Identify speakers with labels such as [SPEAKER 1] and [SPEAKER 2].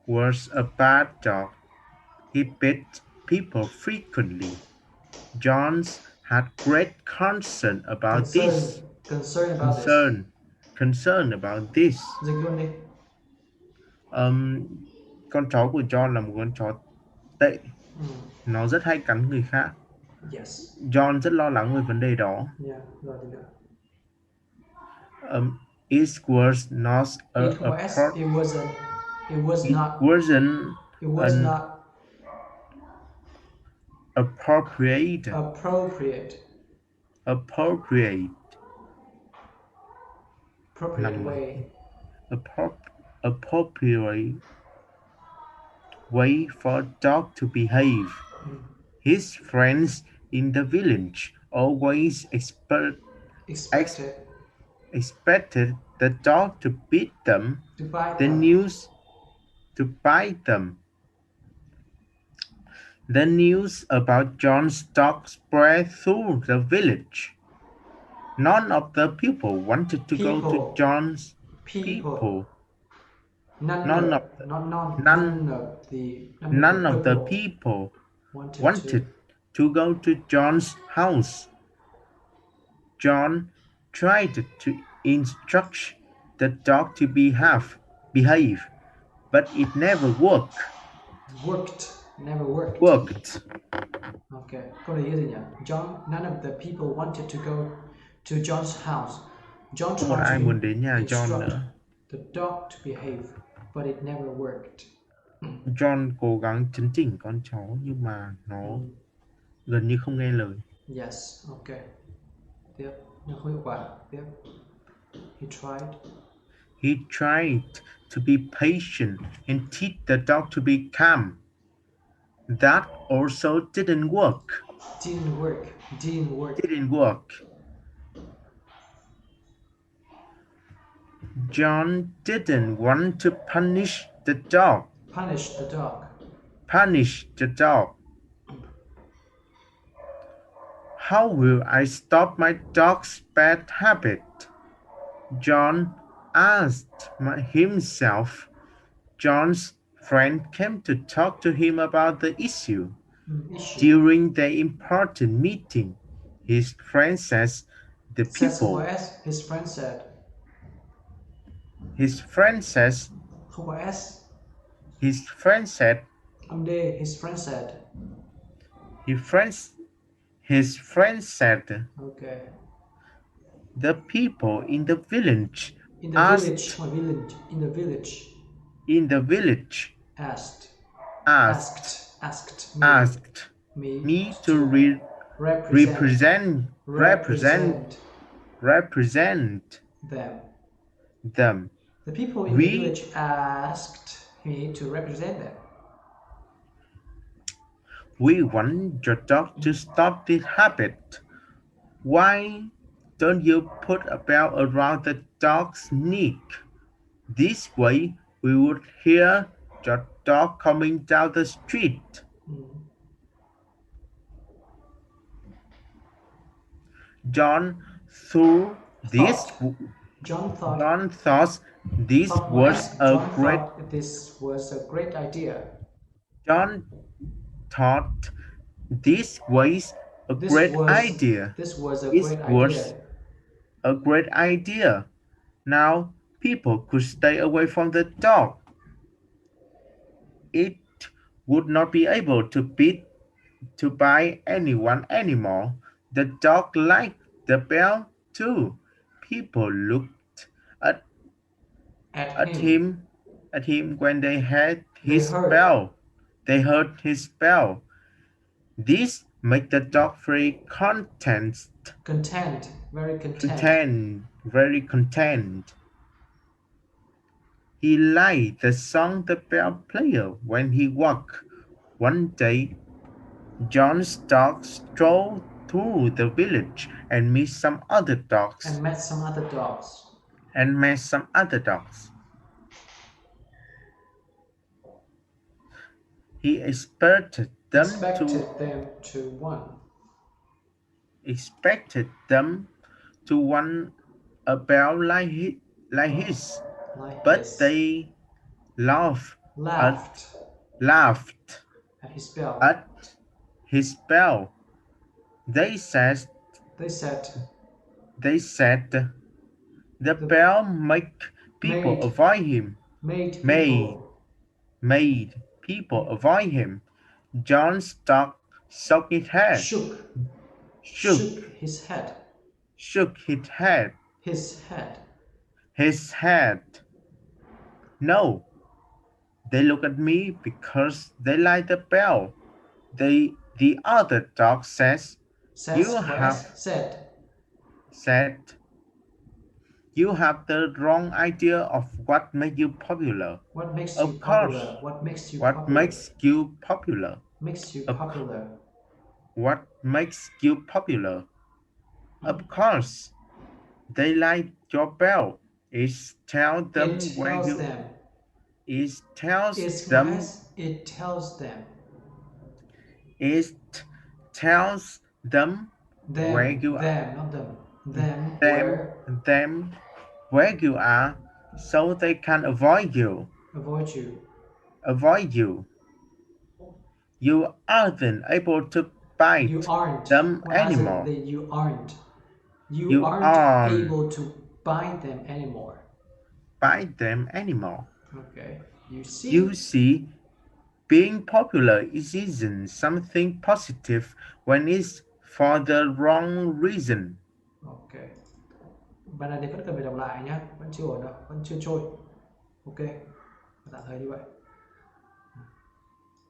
[SPEAKER 1] was a bad dog. He bit people frequently. Johns had great
[SPEAKER 2] Concern about this.
[SPEAKER 1] concern, concern about this.
[SPEAKER 2] Dịch luôn đi.
[SPEAKER 1] Um, con chó của John là một con chó tệ,
[SPEAKER 2] Ừ.
[SPEAKER 1] nó rất hay cắn người khác.
[SPEAKER 2] Yes.
[SPEAKER 1] John rất lo lắng về vấn đề đó.
[SPEAKER 2] Yeah, rồi thì nữa.
[SPEAKER 1] It was not
[SPEAKER 2] It
[SPEAKER 1] a
[SPEAKER 2] was.
[SPEAKER 1] pro-
[SPEAKER 2] It wasn't. It was
[SPEAKER 1] it
[SPEAKER 2] not.
[SPEAKER 1] wasn't
[SPEAKER 2] It was
[SPEAKER 1] an
[SPEAKER 2] not
[SPEAKER 1] appropriate
[SPEAKER 2] appropriate.
[SPEAKER 1] appropriate
[SPEAKER 2] Appropriate
[SPEAKER 1] nằm ở
[SPEAKER 2] way.
[SPEAKER 1] appropriate way for a dog to behave.
[SPEAKER 2] Mm.
[SPEAKER 1] His friends in the village always ex-
[SPEAKER 2] Expected
[SPEAKER 1] expected the dog to beat them.
[SPEAKER 2] to bite
[SPEAKER 1] The
[SPEAKER 2] them.
[SPEAKER 1] news to bite them. The news about John's dog spread through the village. None of the people wanted to go to
[SPEAKER 2] People.
[SPEAKER 1] John's
[SPEAKER 2] People.
[SPEAKER 1] people. None of the, none
[SPEAKER 2] None of the
[SPEAKER 1] none of the
[SPEAKER 2] people
[SPEAKER 1] people
[SPEAKER 2] wanted to.
[SPEAKER 1] wanted to go to John's house. John tried to instruct the dog to behave, but it never
[SPEAKER 2] Worked. Never worked.
[SPEAKER 1] worked.
[SPEAKER 2] Okay. Câu này gì nhỉ? None of the people wanted to go to John's house. John
[SPEAKER 1] Không còn
[SPEAKER 2] tried
[SPEAKER 1] ai
[SPEAKER 2] to
[SPEAKER 1] muốn đến nhà John
[SPEAKER 2] instruct
[SPEAKER 1] nữa.
[SPEAKER 2] the dog to behave, but it never worked.
[SPEAKER 1] John cố gắng chấn chỉnh con chó nhưng mà nó gần như không nghe lời.
[SPEAKER 2] Yes. Okay. Tiếp. Nhưng không hiệu quả. Tiếp.
[SPEAKER 1] He tried to be patient and teach the dog to be calm. That also didn't work. Didn't work. John didn't want to punish the dog. Punish the dog. How will I stop my dog's bad habit? John asked himself. John's friend came to talk to him about the issue. During the important meeting, his friend says the people.
[SPEAKER 2] His friend said.
[SPEAKER 1] His friend says.
[SPEAKER 2] Không có S.
[SPEAKER 1] His friend said.
[SPEAKER 2] Âm D. His friend said.
[SPEAKER 1] His friend said.
[SPEAKER 2] Okay.
[SPEAKER 1] The people in the village.
[SPEAKER 2] In the village.
[SPEAKER 1] In the village.
[SPEAKER 2] Asked
[SPEAKER 1] me to represent them.
[SPEAKER 2] The people in the village asked me to represent them.
[SPEAKER 1] We want your dog to stop this habit. Why don't you put a bell around the dog's neck? This way we would hear your dog coming down the street. John thought this was a great
[SPEAKER 2] idea.
[SPEAKER 1] John thought this was a great idea.
[SPEAKER 2] This was a
[SPEAKER 1] great idea. Now people could stay away from the dog. It would not be able to bite anyone anymore. The dog liked the bell too. People looked at him when they heard his bell. They heard his bell. This made the dog very very content. He liked the song the bell player when he walked. One day, John's dog strolled through the village and met some other dogs. He expected them to want a bell like his. But they laughed
[SPEAKER 2] laughed
[SPEAKER 1] laughed
[SPEAKER 2] at his bell.
[SPEAKER 1] at his bell. They said,
[SPEAKER 2] They said
[SPEAKER 1] they said the
[SPEAKER 2] the
[SPEAKER 1] bell make people
[SPEAKER 2] made
[SPEAKER 1] avoid him,
[SPEAKER 2] made
[SPEAKER 1] made,
[SPEAKER 2] people
[SPEAKER 1] made people avoid him. John shook his head,
[SPEAKER 2] shook
[SPEAKER 1] shook,
[SPEAKER 2] shook his head.
[SPEAKER 1] shook his head,
[SPEAKER 2] His head.
[SPEAKER 1] his head. No, they look at me because they like the bell. The other dog says, you
[SPEAKER 2] Says what?
[SPEAKER 1] have
[SPEAKER 2] Said.
[SPEAKER 1] said, you have the wrong idea of what makes you popular.
[SPEAKER 2] What makes you
[SPEAKER 1] Of course,
[SPEAKER 2] popular? What makes you
[SPEAKER 1] what
[SPEAKER 2] popular?
[SPEAKER 1] makes you popular?
[SPEAKER 2] Makes you
[SPEAKER 1] Of,
[SPEAKER 2] popular.
[SPEAKER 1] what makes you popular?
[SPEAKER 2] Hmm?
[SPEAKER 1] Of course, they like your bell.
[SPEAKER 2] It tells them.
[SPEAKER 1] It tells
[SPEAKER 2] It's what
[SPEAKER 1] them
[SPEAKER 2] has it tells them.
[SPEAKER 1] it tells them where you are,
[SPEAKER 2] Not them. Them,
[SPEAKER 1] them
[SPEAKER 2] where
[SPEAKER 1] them where you are, so they can avoid you.
[SPEAKER 2] avoid you.
[SPEAKER 1] Avoid you. You aren't able to
[SPEAKER 2] You
[SPEAKER 1] bite
[SPEAKER 2] aren't.
[SPEAKER 1] them
[SPEAKER 2] What has it
[SPEAKER 1] anymore.
[SPEAKER 2] that you aren't? You
[SPEAKER 1] You
[SPEAKER 2] aren't
[SPEAKER 1] aren't
[SPEAKER 2] able to buy them anymore.
[SPEAKER 1] bite them anymore.
[SPEAKER 2] Okay. You
[SPEAKER 1] You
[SPEAKER 2] see?
[SPEAKER 1] see, being popular isn't something positive when it's for the wrong reason.
[SPEAKER 2] Ok. Bài này thì vẫn cần phải đọc lại nhá. Vẫn chưa ổn đâu. Vẫn chưa trôi. Ok. Tạm thời như vậy.